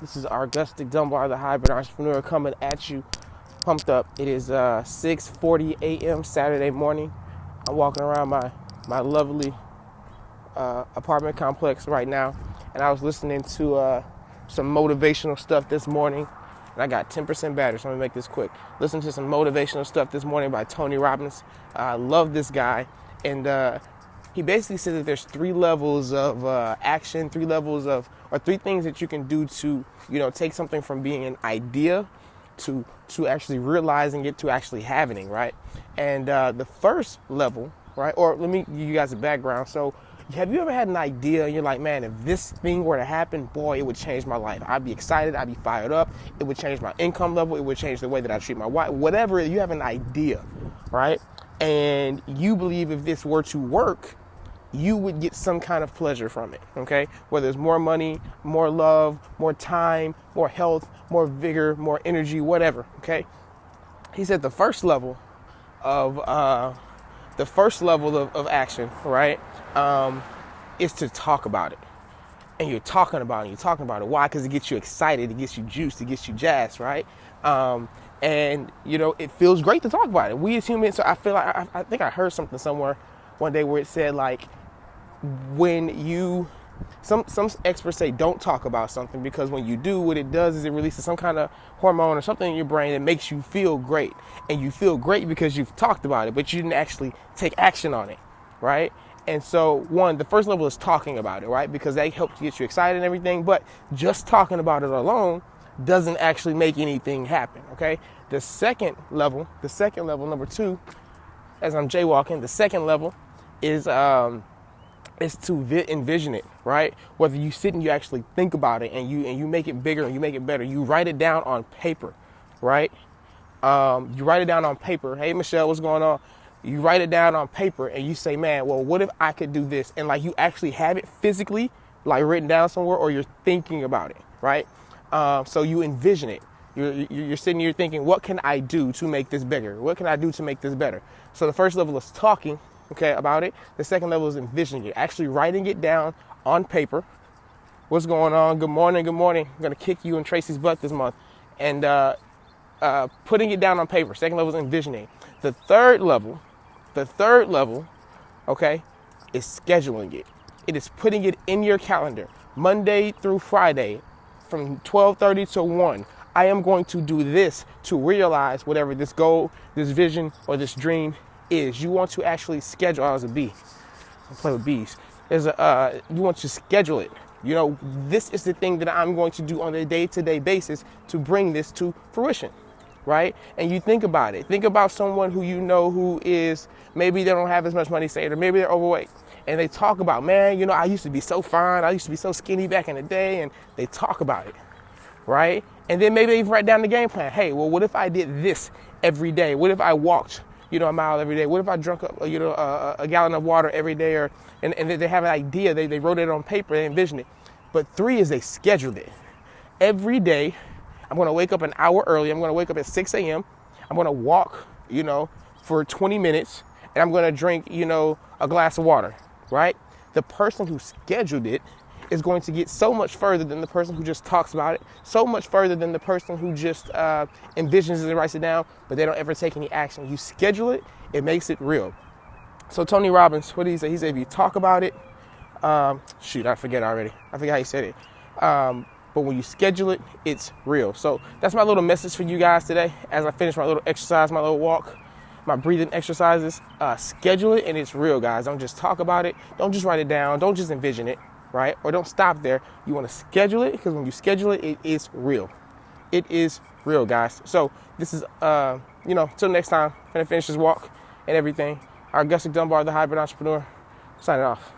This is Augustic Dunbar, the hybrid entrepreneur, coming at you pumped up. It is 6:40 a.m. Saturday morning. I'm walking around my lovely apartment complex right now, and I was listening to some motivational stuff this morning, and I got 10% battery, so I'm gonna make this quick. Listen to some motivational stuff this morning by Tony Robbins. I love this guy, and he basically said that there's three levels of action, three things that you can do to, take something from being an idea to actually realizing it, to actually having it, right? And the first level, right? Or let me give you guys a background. So have you ever had an idea and you're like, man, if this thing were to happen, boy, it would change my life. I'd be excited. I'd be fired up. It would change my income level. It would change the way that I treat my wife. Whatever, you have an idea, right? And you believe if this were to work, you would get some kind of pleasure from it, okay? Whether it's more money, more love, more time, more health, more vigor, more energy, whatever, okay? He said the first level of action, right, is to talk about it. And you're talking about it. Why? Because it gets you excited, it gets you juiced, it gets you jazzed, right? And it feels great to talk about it. We as humans, so I feel like I think I heard something somewhere one day where it said, like, when you, some experts say don't talk about something, because when you do, what it does is it releases some kind of hormone or something in your brain that makes you feel great. And you feel great because you've talked about it, but you didn't actually take action on it, right? And so the first level is talking about it, right? Because that helps get you excited and everything, but just talking about it alone doesn't actually make anything happen, okay? The second level, number two, as I'm jaywalking, the second level is to envision it, right? Whether you sit and you actually think about it and you make it bigger and you make it better. You write it down on paper, right? You write it down on paper. Hey, Michelle, what's going on? You write it down on paper and you say, man, well, what if I could do this? And like you actually have it physically, like written down somewhere, or you're thinking about it, right? So you envision it. You're sitting here thinking, what can I do to make this bigger? What can I do to make this better? So the first level is talking, okay, about it. The second level is envisioning it, actually writing it down on paper. What's going on? Good morning. I'm going to kick you and Tracy's butt this month. And putting it down on paper. Second level is envisioning. The third level, okay, is scheduling it. It is putting it in your calendar, Monday through Friday, from 12:30 to 1. I am going to do this to realize whatever this goal, this vision, or this dream is. You want to actually schedule. I was a bee. I play with bees. You want to schedule it. This is the thing that I'm going to do on a day-to-day basis to bring this to fruition, right? And you think about it. Think about someone who who is, maybe they don't have as much money saved, or maybe they're overweight. And they talk about, man, I used to be so fine. I used to be so skinny back in the day. And they talk about it, right? And then maybe they write down the game plan. Hey, well, what if I did this every day? What if I walked, a mile every day? What if I drank a gallon of water every day? And they have an idea. They wrote it on paper. They envisioned it. But 3 is they scheduled it. Every day, I'm going to wake up an hour early. I'm going to wake up at 6 a.m. I'm going to walk, for 20 minutes. And I'm going to drink, a glass of water, right? The person who scheduled it is going to get so much further than the person who just talks about it, so much further than the person who just envisions it and writes it down, but they don't ever take any action. You schedule it, it makes it real. So Tony Robbins, what did he say? He said, if you talk about it, I forget already. I forget how he said it. But when you schedule it, it's real. So that's my little message for you guys today. As I finish my little exercise, my little walk, my breathing exercises, schedule it and it's real, guys. Don't just talk about it. Don't just write it down. Don't just envision it. Right? Or don't stop there. You want to schedule it, because when you schedule it, it is real. It is real, guys. So this is, till next time, I'm going to finish this walk and everything. Augustic Dunbar, the hybrid entrepreneur, signing off.